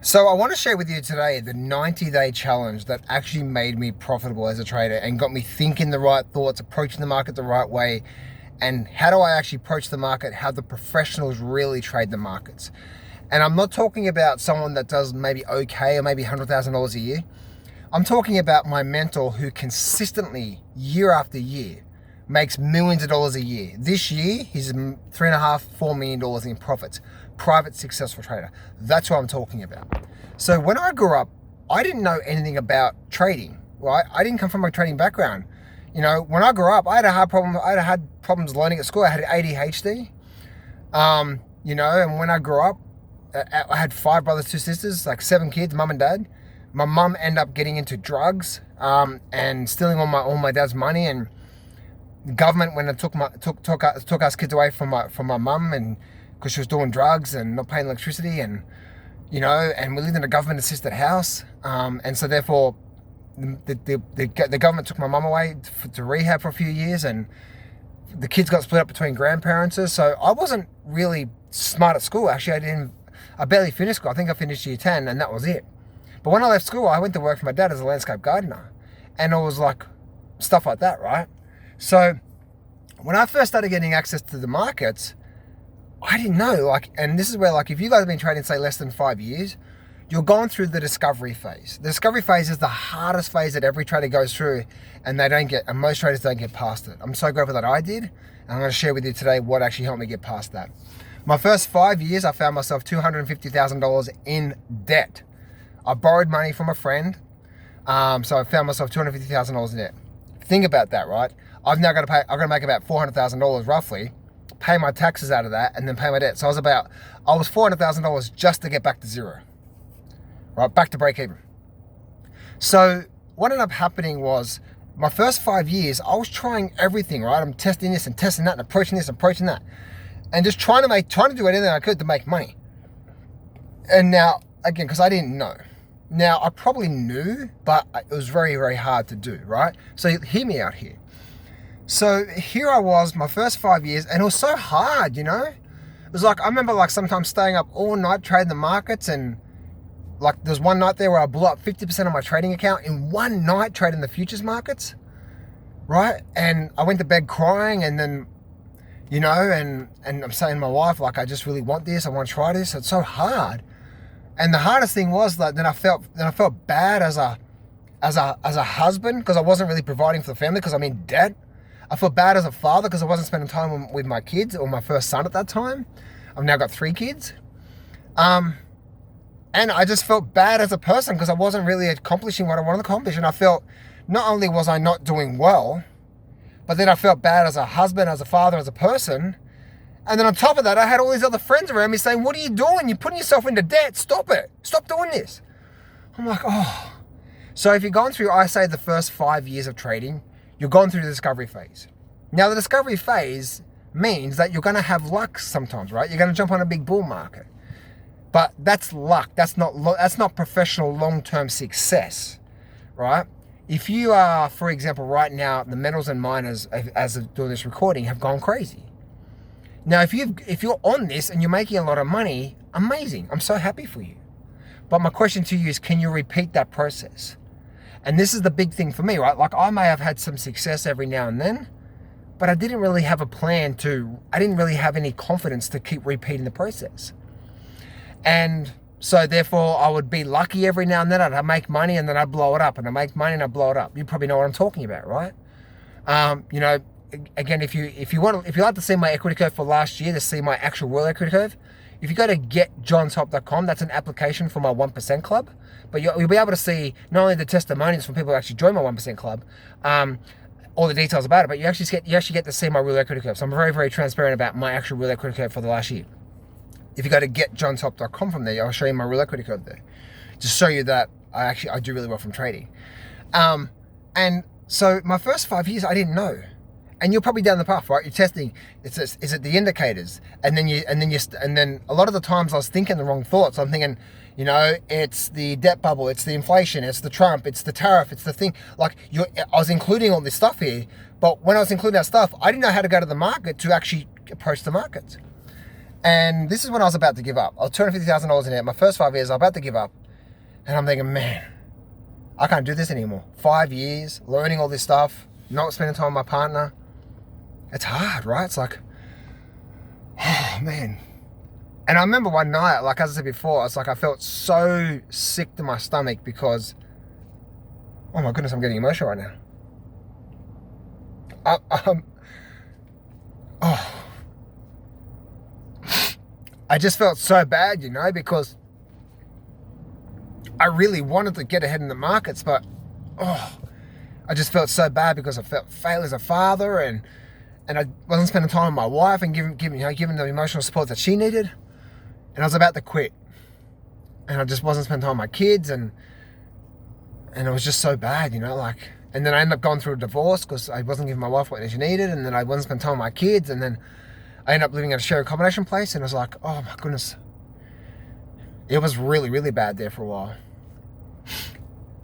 So I want to share with you today the 90-day challenge that actually made me profitable as a trader and got me thinking the right thoughts, approaching the market the right way, and how do I actually approach the market, how the professionals really trade the markets. And I'm not talking about someone that does maybe okay or maybe $100,000 a year. I'm talking about my mentor who consistently, year after year, makes millions of dollars a year. This year, he's $3.5–4 million in profits. Private successful trader. That's what I'm talking about. So when I grew up, I didn't know anything about trading, right? I didn't come from a trading background. You know, when I grew up, I had problems learning at school. I had ADHD. And when I grew up, I had 5 brothers, 2 sisters, like 7 kids, mum and dad. My mum ended up getting into drugs and stealing all my dad's money, and the government when it took us kids away from my mum, and because she was doing drugs and not paying electricity, and we lived in a government assisted house, and so therefore the government took my mum away to rehab for a few years, and the kids got split up between grandparents. So I wasn't really smart at school. Actually, I barely finished school. I think I finished year 10 and that was it. But when I left school, I went to work for my dad as a landscape gardener, and it was like stuff like that, right? So when I first started getting access to the markets, I didn't know, and this is where, if you guys have been trading, say, less than 5 years, you're going through the discovery phase. The discovery phase is the hardest phase that every trader goes through, and most traders don't get past it. I'm so grateful that I did, and I'm going to share with you today what actually helped me get past that. My first 5 years, I found myself $250,000 in debt. I borrowed money from a friend, so I found myself $250,000 in debt. Think about that, right? I've got to make about $400,000 roughly, pay my taxes out of that, and then pay my debt. So I was $400,000 just to get back to zero, right? Back to break even. So what ended up happening was my first 5 years, I was trying everything, right? I'm testing this and testing that and approaching this and approaching that, and just trying to do anything I could to make money. And now, again, because I didn't know. Now, I probably knew, but it was very, very hard to do, right? So hear me out here. So here I was, my first 5 years, and it was so hard, It was I remember sometimes staying up all night trading the markets, and there's one night there where I blew up 50% of my trading account in one night trading the futures markets, right? And I went to bed crying, and then, and I'm saying to my wife, I just really want this, I want to try this. It's so hard. And the hardest thing was that then I felt bad as a husband, because I wasn't really providing for the family because I'm in debt. I felt bad as a father because I wasn't spending time with my kids, or my first son at that time. I've now got 3 kids. And I just felt bad as a person because I wasn't really accomplishing what I wanted to accomplish. And I felt not only was I not doing well, but then I felt bad as a husband, as a father, as a person. And then on top of that, I had all these other friends around me saying, "What are you doing? You're putting yourself into debt. Stop it. Stop doing this." I'm like, oh. So if you're going through, I say, the first 5 years of trading, you're going through the discovery phase. Now, the discovery phase means that you're going to have luck sometimes, right? You're going to jump on a big bull market. But that's luck. That's not professional long-term success, right? If you are, for example, right now, the metals and miners, as of doing this recording, have gone crazy. Now, if you're on this and you're making a lot of money, amazing. I'm so happy for you. But my question to you is, can you repeat that process? And this is the big thing for me, right? I may have had some success every now and then, but I didn't really have a plan I didn't really have any confidence to keep repeating the process. And so therefore I would be lucky every now and then. I'd make money and then I'd blow it up, and I make money and I blow it up. You probably know what I'm talking about, right? Again, if you like to see my equity curve for last year, to see my actual real equity curve, if you go to getjohntop.com, that's an application for my 1% club. But you'll be able to see not only the testimonials from people who actually join my 1% club, all the details about it, but you actually get to see my real equity curve. So I'm very, very transparent about my actual real equity curve for the last year. If you go to getjohntop.com from there, I'll show you my real equity curve there, to show you that I do really well from trading. And so my first 5 years, I didn't know. And you're probably down the path, right? You're testing. Is it the indicators? And then a lot of the times I was thinking the wrong thoughts. I'm thinking, it's the debt bubble, it's the inflation, it's the Trump, it's the tariff, it's the thing. I was including all this stuff here, but when I was including that stuff, I didn't know how to go to the market to actually approach the markets. And this is when I was about to give up. I was $250,000 in it. My first 5 years, I was about to give up. And I'm thinking, man, I can't do this anymore. 5 years, learning all this stuff, not spending time with my partner. It's hard, right? It's like, oh, man. And I remember one night, like as I said before, it's like I felt so sick to my stomach because, oh my goodness, I'm getting emotional right now. I just felt so bad, because I really wanted to get ahead in the markets, but I just felt so bad because I felt failed as a father, and I wasn't spending time with my wife and giving the emotional support that she needed, and I was about to quit, and I just wasn't spending time with my kids, and it was just so bad, and then I ended up going through a divorce because I wasn't giving my wife what she needed, and then I wasn't spending time with my kids, and then I ended up living at a shared accommodation place, and it was like, oh my goodness. It was really, really bad there for a while.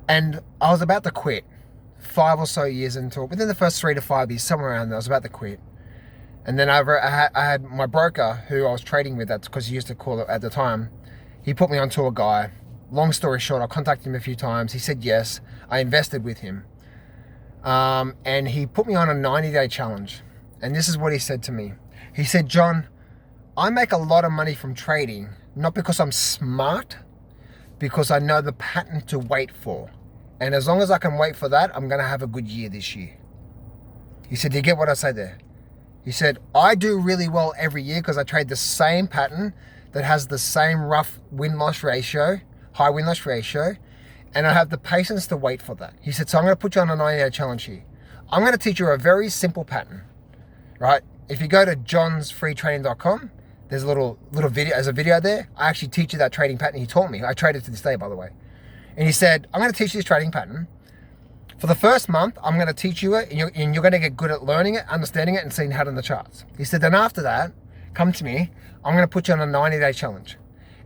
And I was about to quit 5 or so years into it. Within the first 3 to 5 years, somewhere around there, I was about to quit. And then I had my broker who I was trading with, that's because he used to call it at the time. He put me onto a guy. Long story short, I contacted him a few times. He said yes. I invested with him. And he put me on a 90-day challenge. And this is what he said to me. He said, John, I make a lot of money from trading, not because I'm smart, because I know the pattern to wait for. And as long as I can wait for that, I'm going to have a good year this year. He said, do you get what I say there? He said, I do really well every year because I trade the same pattern that has the same rough win-loss ratio, high win-loss ratio, and I have the patience to wait for that. He said, so I'm going to put you on a 90-day challenge here. I'm going to teach you a very simple pattern, right? If you go to johnsfreetraining.com, there's a little video, there's a video there. I actually teach you that trading pattern he taught me. I trade it to this day, by the way. And he said, I'm going to teach you this trading pattern. For the first month, I'm going to teach you it, and you're going to get good at learning it, understanding it, and seeing how to in the charts. He said, then after that, come to me. I'm going to put you on a 90-day challenge.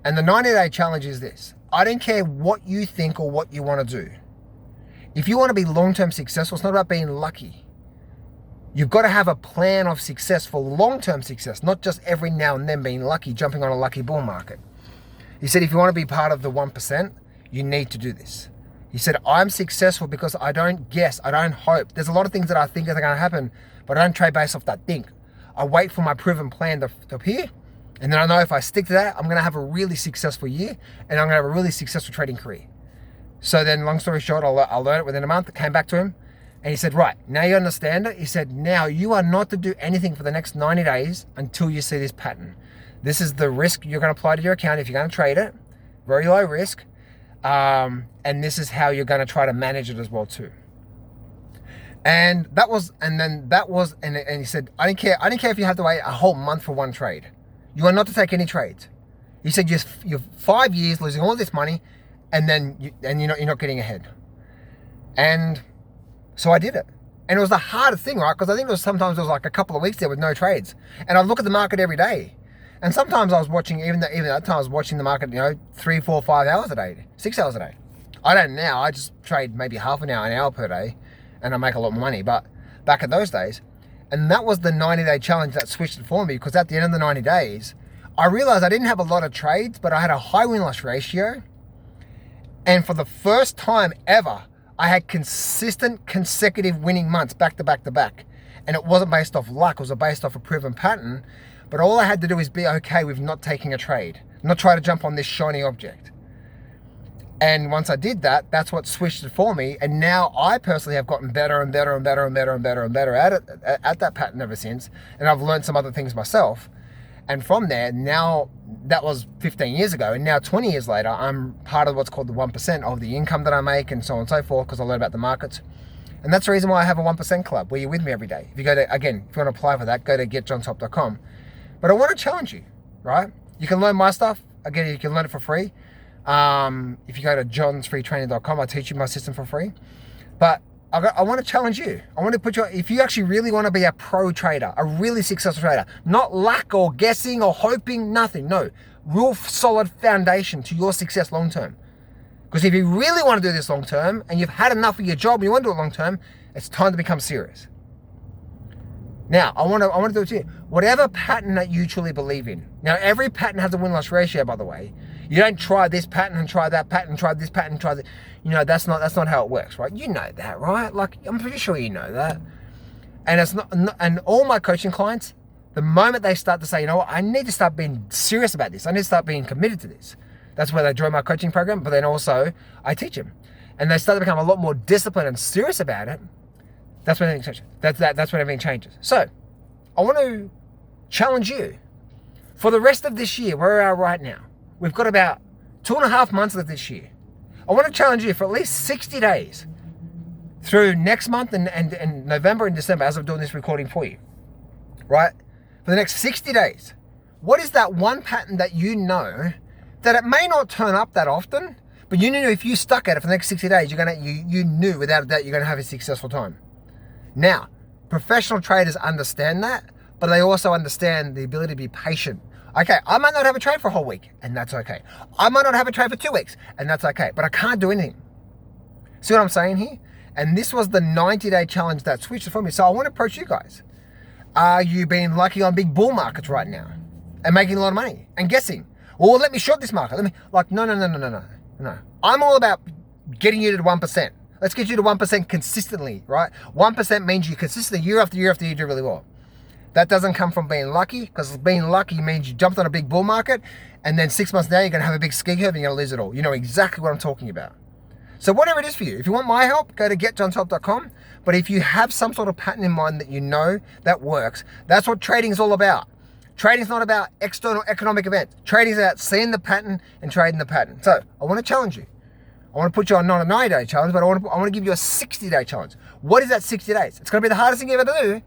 And the 90-day challenge is this. I don't care what you think or what you want to do. If you want to be long-term successful, it's not about being lucky. You've got to have a plan of success for long-term success, not just every now and then being lucky, jumping on a lucky bull market. He said, if you want to be part of the 1%, you need to do this. He said, I'm successful because I don't guess, I don't hope. There's a lot of things that I think are going to happen, but I don't trade based off that think. I wait for my proven plan to appear, and then I know if I stick to that, I'm going to have a really successful year, and I'm going to have a really successful trading career. So then, long story short, I learned it within a month. I came back to him, and he said, right, now you understand it. He said, now you are not to do anything for the next 90 days until you see this pattern. This is the risk you're going to apply to your account if you're going to trade it. Very low risk. And this is how you're going to try to manage it as well too. And he said, I don't care if you have to wait a whole month for one trade. You are not to take any trades. He said, you're 5 years losing all this money, and then you're not getting ahead. And so I did it. And it was the hardest thing, right? Because I think sometimes it was like a couple of weeks there with no trades. And I'd look at the market every day. And sometimes I was watching, even at that time I was watching the market, 3, 4, 5 hours a day, 6 hours a day. I don't now, I just trade maybe half an hour per day, and I make a lot more money. But back in those days, and that was the 90-day challenge that switched it for me, because at the end of the 90 days, I realized I didn't have a lot of trades, but I had a high win-loss ratio. And for the first time ever, I had consistent, consecutive winning months back to back to back. And it wasn't based off luck, it was based off a proven pattern. But all I had to do is be okay with not taking a trade, not try to jump on this shiny object. And once I did that, that's what switched it for me. And now I personally have gotten better and better and better and better and better and better at it, at that pattern ever since. And I've learned some other things myself. And from there, now, that was 15 years ago, and now 20 years later, I'm part of what's called the 1% of the income that I make, and so on and so forth, because I learn about the markets. And that's the reason why I have a 1% club, where you're with me every day. If you go to, again, if you want to apply for that, go to getjohntop.com. But I want to challenge you, right? You can learn my stuff. Again, you can learn it for free. If you go to johnsfreetraining.com, I teach you my system for free. But I want to challenge you. I want to put you, if you actually really want to be a pro trader, a really successful trader, not luck or guessing or hoping, nothing, no. Real solid foundation to your success long term. Because if you really want to do this long term, and you've had enough of your job and you want to do it long term, it's time to become serious. Now, I want to do it to you. Whatever pattern that you truly believe in. Now, every pattern has a win-loss ratio, by the way. You don't try this pattern and try that pattern, try this pattern, try that. You know, that's not how it works, right? You know that, right? Like, I'm pretty sure you know that. And it's not, and all my coaching clients, the moment they start to say, you know what, I need to start being serious about this. I need to start being committed to this. That's where they join my coaching program, but then also I teach them. And they start to become a lot more disciplined and serious about it. That's when everything changes. That's when everything changes. So, I want to challenge you. For the rest of this year, where we are right now, we've got about 2.5 months left this year. I want to challenge you for at least 60 days through next month and November and December, as I'm doing this recording for you, right? For the next 60 days, what is that one pattern that you know that it may not turn up that often, but you knew if you stuck at it for the next 60 days, you knew without a doubt you're going to have a successful time. Now, professional traders understand that, but they also understand the ability to be patient. Okay, I might not have a trade for a whole week, and that's okay. I might not have a trade for 2 weeks, and that's okay, but I can't do anything. See what I'm saying here? And this was the 90-day challenge that switched it for me. So I want to approach you guys. Are you being lucky on big bull markets right now and making a lot of money and guessing? Or let me short this market. No. I'm all about getting you to 1%. Let's get you to 1% consistently, right? 1% means you consistently, year after year after year, do really well. That doesn't come from being lucky, because being lucky means you jumped on a big bull market and then 6 months now you're going to have a big ski curve and you're going to lose it all. You know exactly what I'm talking about. So whatever it is for you, if you want my help, go to getjohnshelp.com. But if you have some sort of pattern in mind that you know that works, that's what trading is all about. Trading is not about external economic events. Trading is about seeing the pattern and trading the pattern. So I want to challenge you. I want to put you on not a 90-day challenge, but I want to give you a 60-day challenge. What is that 60 days? It's going to be the hardest thing you ever do.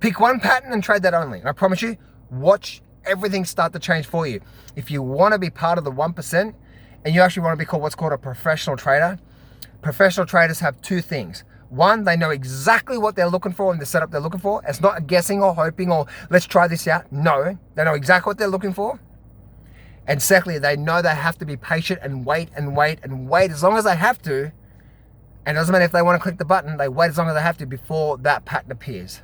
Pick one pattern and trade that only. And I promise you, watch everything start to change for you. If you want to be part of the 1% and you actually want to be called what's called a professional trader, professional traders have two things. One, they know exactly what they're looking for and the setup they're looking for. It's not guessing or hoping or let's try this out. No, they know exactly what they're looking for. And secondly, they know they have to be patient and wait as long as they have to. And it doesn't matter if they want to click the button, they wait as long as they have to before that pattern appears.